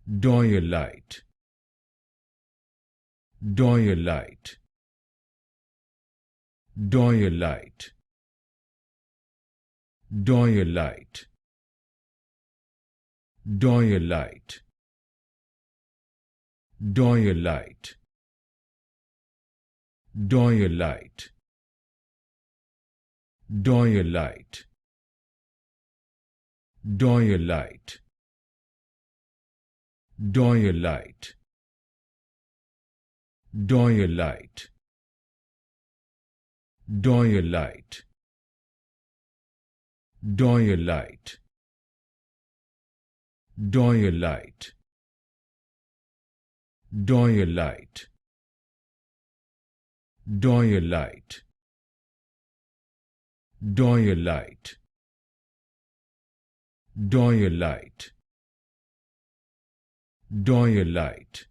Doyleite, Doyleite, Doyleite, Doyleite, Doyleite, Doyleite, Doyleite, Doyleite, Doyleite, Doyleite, Doyleite, Doyleite, Doyleite, Doyleite, Doyleite, Doyleite, Doyleite, Doyleite, Doyleite,